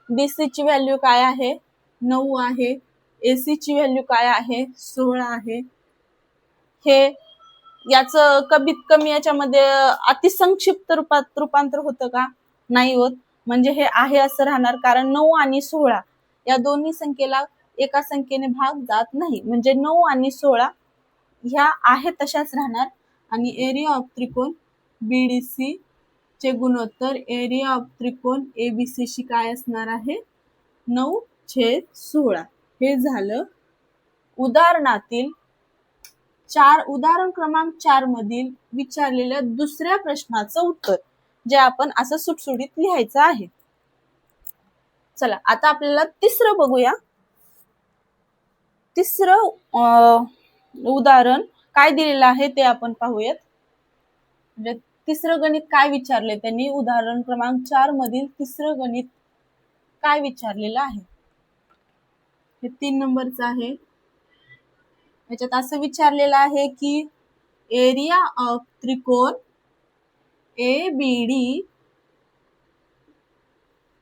Speaker 1: डीसी ची व्हॅल्यू काय आहे? 9 आहे. एसी ची व्हॅल्यू काय आहे? 16 आहे. हे याचं कमीत कमी याच्यामध्ये अतिसंक्षिप्त रूपात रूपांतर होतं का? नाही होत. म्हणजे हे आहे असं राहणार, कारण 9 आणि 16 या दोन्ही संख्येला एका संख्येने भाग जात नाही, म्हणजे 9 आणि 16 ह्या आहे तशाच राहणार. आणि एरिया ऑफ त्रिकोण बीडीसी चे गुणोत्तर एरिया ऑफ त्रिकोण एबीसी शी काय असणार आहे? 9/16. हे झालं उदाहरणातील उदाहरण क्रमांक 4 मधील विचारलेल्या दुसऱ्या प्रश्नाचं उत्तर, जे आपण असं सुटसुटीत लिहायचं आहे. चला आता आपल्याला तिसरं बघूया. तिसरं उदाहरण काय दिलेलं आहे ते आपण पाहूयात. म्हणजे तिसरं गणित काय विचारले त्यांनी, उदाहरण क्रमांक 4 मधील तिसरं गणित काय विचारलेलं आहे? हे 3 नंबरचं आहे. याच्यात असं विचारलेलं आहे की एरिया ऑफ त्रिकोण एबीडी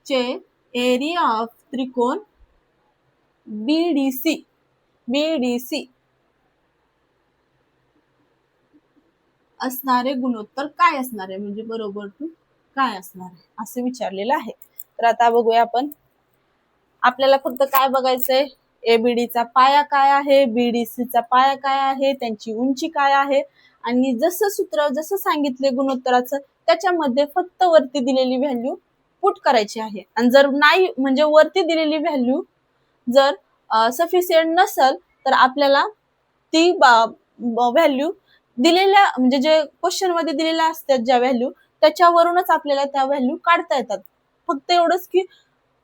Speaker 1: चे एरिया ऑफ त्रिकोण बीडीसी असणारे गुणोत्तर काय असणार आहे, म्हणजे बरोबर टू काय असणार आहे असं विचारलेलं आहे. तर आता बघूया आपण, आपल्याला फक्त काय बघायचंय? एबीडीचा पाया काय आहे, बीडीसीचा पाया काय आहे, त्यांची उंची काय आहे, आणि जसं सूत्र जसं सांगितले गुणोत्तराचं त्याच्यामध्ये फक्त वरती दिलेली व्हॅल्यू पुट करायची आहे. आणि जर नाही म्हणजे वरती दिलेली व्हॅल्यू जर सफिशियंट नसल तर आपल्याला ती व्हॅल्यू दिलेल्या म्हणजे जे क्वेश्चन मध्ये दिलेल्या असतात ज्या व्हॅल्यू त्याच्यावरूनच आपल्याला त्या व्हॅल्यू काढता येतात. फक्त एवढंच की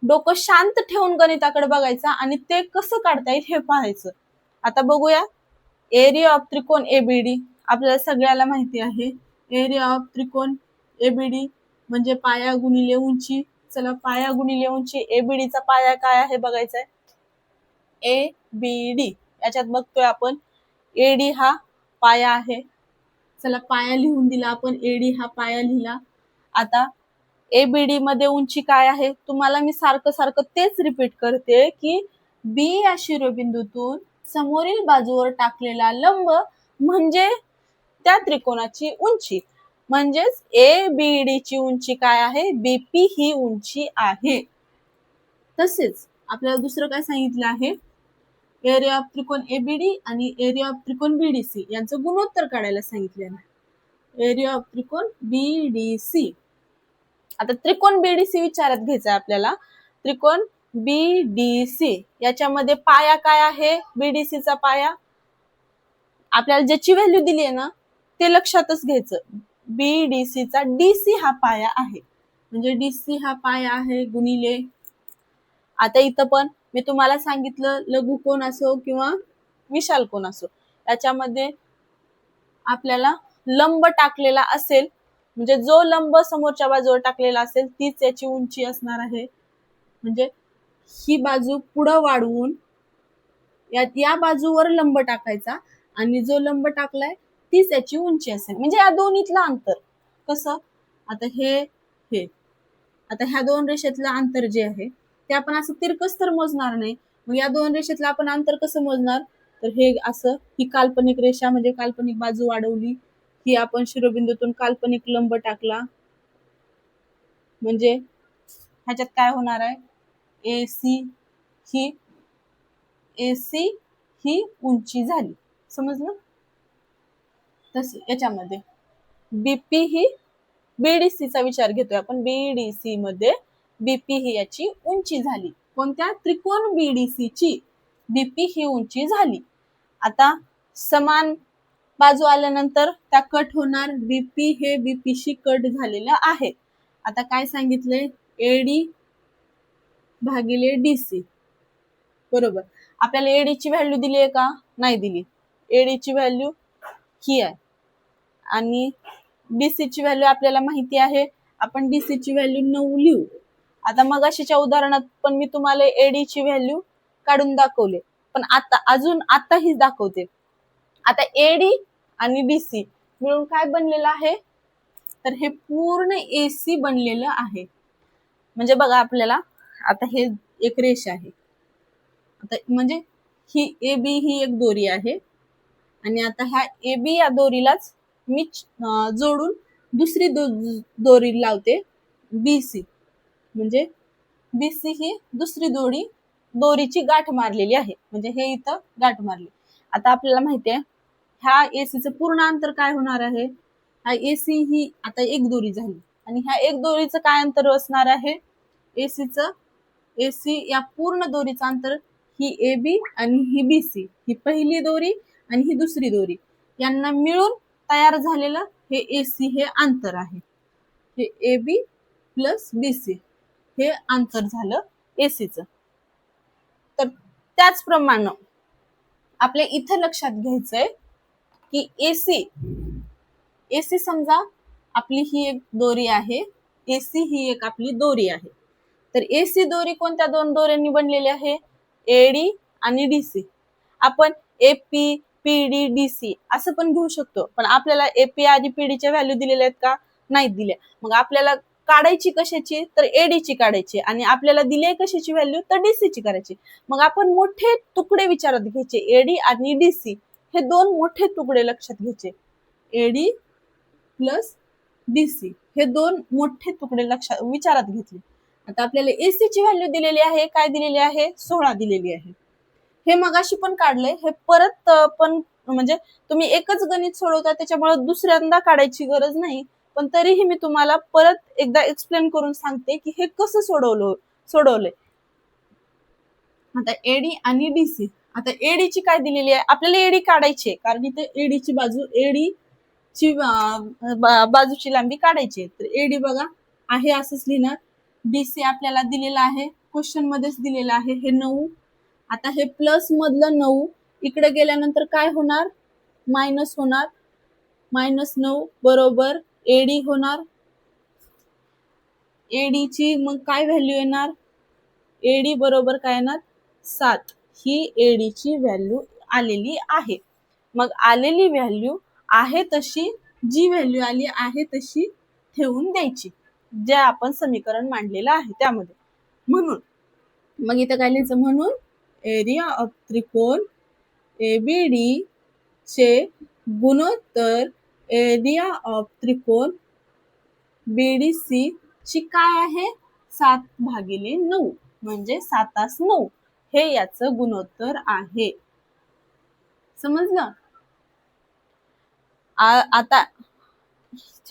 Speaker 1: डोकं शांत ठेवून गणिताकडे बघायचं आणि ते कसं काढता येईल हे पाहायचं. आता बघूया एरिया ऑफ त्रिकोण एबीडी. आपल्याला सगळ्याला माहिती आहे एरिया ऑफ त्रिकोण एबीडी म्हणजे पाया गुणिले उंची. चला पाया गुणिले उंची एबीडीचा पाया काय आहे बघायचा आहे. ए बी डी याच्यात बघतोय आपण एडी हा पाया आहे. चला पाया लिहून दिला आपण, एडी हा पाया लिहिला. आता एबीडी मध्ये उंची काय आहे तुम्हाला मी सारखं सारखं तेच रिपीट करते की बी या शिरोबिंदूतून समोरील बाजूवर टाकलेला लंब म्हणजे त्या त्रिकोणाची उंची. म्हणजेच ए बी डी ची उंची काय आहे, बीपी ही उंची आहे. तसेच आपल्याला दुसरं काय सांगितलं आहे, एरिया ऑफ त्रिकोण एबीडी आणि एरिया ऑफ त्रिकोण बीडीसी यांचं गुणोत्तर काढायला सांगितलेलं आहे. एरिया ऑफ त्रिकोण बीडीसी. आता त्रिकोण बीडीसी विचारात घ्यायचा आपल्याला. त्रिकोण बीडीसी याच्यामध्ये पाया काय आहे, बीडीसीचा पाया आपल्याला ज्याची व्हॅल्यू दिली आहे ना ते लक्षातच घ्यायचं. बीडीसीचा डीसी हा पाया आहे. म्हणजे डीसी हा पाया आहे गुणिले. आता इथं पण मी तुम्हाला सांगितलं लघु कोण असो किंवा विशाल कोण असो याच्यामध्ये आपल्याला लंब टाकलेला असेल म्हणजे जो लंब समोरच्या बाजूवर टाकलेला असेल तीच याची उंची असणार आहे. म्हणजे ही बाजू पुढं वाढवून या बाजूवर लंब टाकायचा आणि जो लंब टाकलाय तीच याची उंची असेल. म्हणजे या दोन्हीतलं अंतर कसं, आता हे आता ह्या दोन रेषेतलं अंतर जे आहे ते आपण असं तिरकस तर मोजणार नाही. मग या दोन रेषेतलं आपण अंतर कसं मोजणार, तर हे असं ही काल्पनिक रेषा म्हणजे काल्पनिक बाजू वाढवली, ही आपण शिरोबिंदूतून काल्पनिक लंब टाकला म्हणजे ह्याच्यात काय होणार आहे, एसी ही उंची झाली. समजलं. तस याच्यामध्ये बीपी ही बीडीसीचा विचार घेतोय आपण, बीडीसी मध्ये बीपी ही याची उंची झाली. कोणत्या त्रिकोण बीडीसीची बीपी ही उंची झाली. आता समान बाजू आल्यानंतर त्या कट होणार, बीपी हे बीपीशी कट झालेलं आहे. आता काय सांगितलंय, एडी भागिले डीसी. बरोबर. आपल्याला एडीची व्हॅल्यू दिली आहे का, नाही दिली. एडीची व्हॅल्यू ही आहे आणि डीसीची व्हॅल्यू आपल्याला माहिती आहे, आपण डीसीची व्हॅल्यू 9 लिहू. आता मग अशाच्या उदाहरणात पण मी तुम्हाला एडीची व्हॅल्यू काढून दाखवले, पण आता ही दाखवते. आता एडी आणि डीसी मिळून काय बनलेलं आहे, तर हे पूर्ण एसी बनलेलं आहे. म्हणजे बघा आपल्याला आता हे एक रेषा आहे, आता म्हणजे ही ए बी ही एक दोरी आहे आणि आता ह्या ए बी या दोरीलाच मी जोडून दुसरी दोरी लावते बीसी. म्हणजे बीसी ही दुसरी दोरीची गाठ मारलेली आहे. म्हणजे हे इथं गाठ मारली. आता आपल्याला माहिती आहे ह्या एसीचं पूर्ण अंतर काय होणार आहे, हा एसी ही आता एक दोरी झाली आणि ह्या एक दोरीचं काय अंतर असणार आहे, एसी या पूर्ण दोरीचं अंतर ही ए बी आणि ही बीसी, ही पहिली दोरी आणि ही दुसरी दोरी यांना मिळून तयार झालेलं हे एसी हे अंतर आहे. हे ए बी प्लस बीसी हे अंतर झालं एसीचं. तर त्याचप्रमाणे आपल्या इथं लक्षात घ्यायचंय की एसी समजा आपली ही एक दोरी आहे, एसी ही एक आपली दोरी आहे. तर एसी दोरी कोणत्या दोन दोऱ्यांनी बनलेली आहे, एडी आणि डीसी. आपण एपी पीडी डीसी असं पण घेऊ शकतो, पण आपल्याला एपी आणि पीडीच्या व्हॅल्यू दिलेल्या आहेत का, नाही दिल्या. मग आपल्याला काढायची कशाची, तर एडीची काढायची आणि आपल्याला दिली आहे कशाची व्हॅल्यू, तर डीसीची करायची. मग आपण मोठे तुकडे विचारात घ्यायचे, एडी आणि डीसी हे दोन मोठे तुकडे लक्षात घ्यायचे. एडी प्लस डीसी हे दोन मोठे तुकडे विचारात घेतले. आता आपल्याला एसीची व्हॅल्यू दिलेली आहे, काय दिलेली आहे, 16 दिलेली आहे. हे मगाशी पण काढलंय, हे परत पण म्हणजे तुम्ही एकच गणित सोडवता त्याच्यामुळे दुसऱ्यांदा काढायची गरज नाही. पण तरीही मी तुम्हाला परत एकदा एक्सप्लेन करून सांगते की हे कसं सोडवलंय. आता एडी आणि डीसी. आता एडीची काय दिलेली आहे, आपल्याला एडी काढायची आहे, कारण इथे एडीची बाजू, एडीची बाजूची लांबी काढायची आहे. तर एडी बघा आहे असंच लिहिणार. डीसी आपल्याला दिलेला आहे, क्वेश्चन मध्येच दिलेला आहे, हे 9. आता हे प्लस मधलं 9 इकडे गेल्यानंतर काय होणार, मायनस होणार. -9 बरोबर एडी होणार. एडीची मग काय व्हॅल्यू येणार, एडी बरोबर काय येणार 7. ही एडीची व्हॅल्यू आलेली आहे. मग आलेली व्हॅल्यू आहे तशी, जी व्हॅल्यू आली आहे तशी ठेवून द्यायची, जे आपण समीकरण मांडलेलं आहे त्यामध्ये. म्हणून मग इथं काय लिहायचं, म्हणून एरिया ऑफ त्रिकोण एबीडी चे गुणोत्तर एरिया ऑफ त्रिकोण बीडीसी ची काय आहे 7/9, म्हणजे 7/9 हे याचं गुणोत्तर आहे. समजलं. आता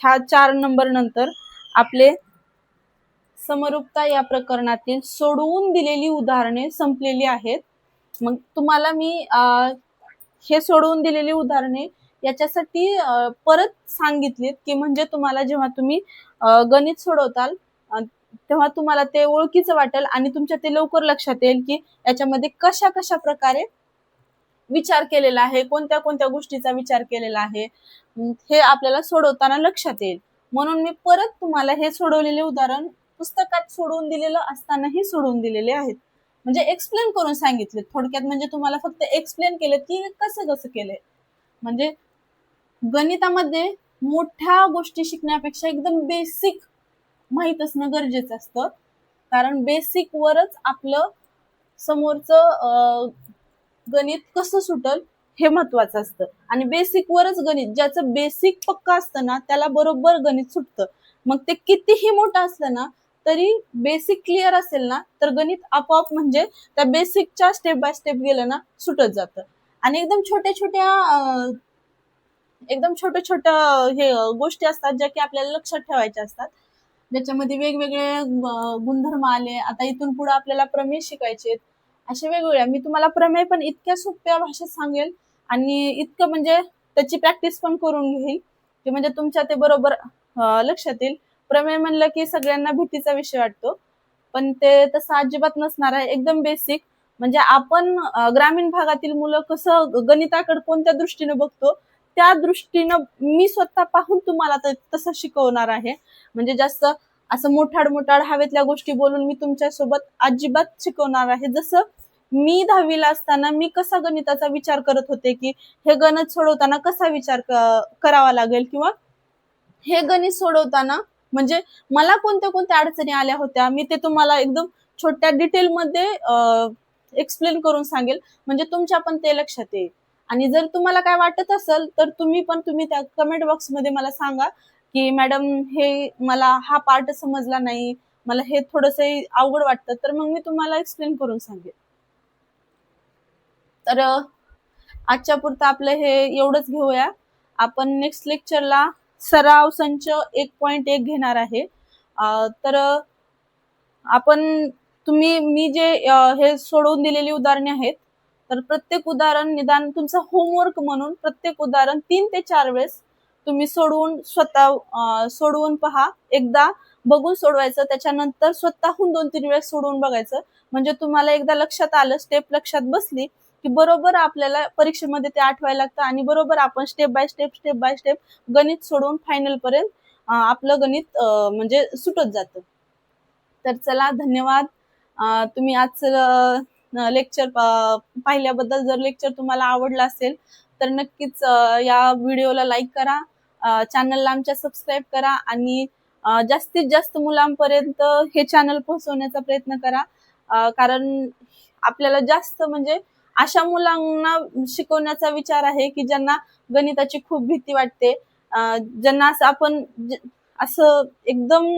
Speaker 1: ह्या 4 नंबर नंतर आपले समरूपता या प्रकरणातील सोडवून दिलेली उदाहरणे संपलेली आहेत. मग तुम्हाला मी हे सोडवून दिलेली उदाहरणे याच्यासाठी परत सांगितलीत की म्हणजे तुम्हाला जेव्हा तुम्ही गणित सोडवताल तेव्हा तुम्हाला ते ओळखीचं वाटेल आणि तुमच्या ते लवकर लक्षात येईल की याच्यामध्ये कशा कशा प्रकारे विचार केलेला आहे, कोणत्या कोणत्या गोष्टीचा विचार केलेला आहे, हे आपल्याला सोडवताना लक्षात येईल. म्हणून मी परत तुम्हाला हे सोडवलेले उदाहरण पुस्तकात सोडवून दिलेलं असतानाही सोडवून दिलेले आहेत, म्हणजे एक्सप्लेन करून सांगितले थोडक्यात. म्हणजे तुम्हाला फक्त एक्सप्लेन केले की कसं कसं केलंय. म्हणजे गणितामध्ये मोठ्या गोष्टी शिकण्यापेक्षा एकदम बेसिक माहित असणं गरजेचं असतं, कारण बेसिक वरच आपलं समोरचं गणित कसं सुटल हे महत्वाचं असतं. आणि बेसिक वरच गणित, ज्याचं बेसिक पक्का असतं ना त्याला बरोबर गणित सुटतं. मग ते कितीही मोठं असलं ना तरी बेसिक क्लिअर असेल ना तर गणित आपोआप म्हणजे त्या बेसिकच्या स्टेप बाय स्टेप गेलं ना सुटत जातं. आणि एकदम छोट्या छोट्या हे गोष्टी असतात ज्या की आपल्याला लक्षात ठेवायच्या असतात, ज्याच्यामध्ये वेगवेगळे गुणधर्म आले. आता इथून पुढे आपल्याला प्रमेय शिकायचे, असे वेगवेगळ्या. मी तुम्हाला प्रमेय पण इतक्या सोप्या भाषेत सांगेल आणि इतकं म्हणजे त्याची प्रॅक्टिस पण करून घेईल की म्हणजे तुमच्या ते बरोबर लक्षात येईल. प्रमेय म्हणलं की सगळ्यांना भीतीचा विषय वाटतो, पण ते तसं अजिबात नसणार आहे, एकदम बेसिक. म्हणजे आपण ग्रामीण भागातील मुलं कसं गणिताकडे कोणत्या दृष्टीने बघतो त्या दृष्टीनं मी स्वतः पाहून तुम्हाला तसं शिकवणार आहे. म्हणजे जास्त असं मोठाड हवेतल्या गोष्टी बोलून मी तुमच्या सोबत अजिबात शिकवणार आहे. जसं मी 10वीला असताना मी कसा गणिताचा विचार करत होते की हे गणित सोडवताना कसा विचार करावा लागेल, किंवा हे गणित सोडवताना म्हणजे मला कोणत्या कोणत्या अडचणी आल्या होत्या मी ते तुम्हाला एकदम छोट्या डिटेलमध्ये एक्सप्लेन करून सांगेल, म्हणजे तुमच्या पण ते लक्षात येईल. आणि जर तुम्हाला काय वाटत असेल तर तुम्ही त्या कमेंट बॉक्समध्ये मला सांगा की मॅडम हे मला हा पार्ट समजला नाही, मला हे थोडंसं अवघड वाटतं, तर मग मी तुम्हाला एक्सप्लेन करून सांगेल. तर आजच्या पुरतं आपलं हे एवढंच घेऊया. आपण नेक्स्ट लेक्चरला सराव संच 1.1 घेणार आहे. तर आपण मी जे हे सोडवून दिलेली उदाहरणे आहेत, तर प्रत्येक उदाहरण निदान तुमचं होमवर्क म्हणून प्रत्येक उदाहरण 3 ते 4 वेळेस तुम्ही स्वतः सोडवून पहा. एकदा बघून सोडवायचं, त्याच्यानंतर स्वतःहून 2-3 वेळेस सोडवून बघायचं, म्हणजे तुम्हाला एकदा लक्षात आलं, स्टेप लक्षात बसली की बरोबर आपल्याला परीक्षेमध्ये ते आठवायला लागतं आणि बरोबर आपण स्टेप बाय स्टेप गणित सोडवून फायनल पर्यंत आपलं गणित म्हणजे सुटत जातं. तर चला, धन्यवाद. तुम्ही आजचं लेक्चर पाहिल्याबद्दल. जर लेक्चर तुम्हाला आवडलं असेल तर नक्कीच या व्हिडिओला लाईक करा, चॅनलला आमच्या सबस्क्राईब करा आणि जास्तीत जास्त मुलांपर्यंत हे चॅनल पोहोचवण्याचा प्रयत्न करा, कारण आपल्याला जास्त म्हणजे अशा मुलांना शिकवण्याचा विचार आहे की ज्यांना गणिताची खूप भीती वाटते, ज्यांना असं आपण असं एकदम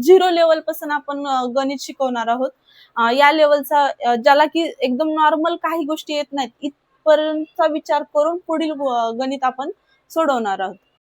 Speaker 1: 0 लेवल पासून आपण गणित शिकवणार आहोत. या लेवलचा ज्याला की एकदम नॉर्मल काही गोष्टी येत नाहीत, इथपर्यंतचा विचार करून पुढील गणित आपण सोडवणार आहोत.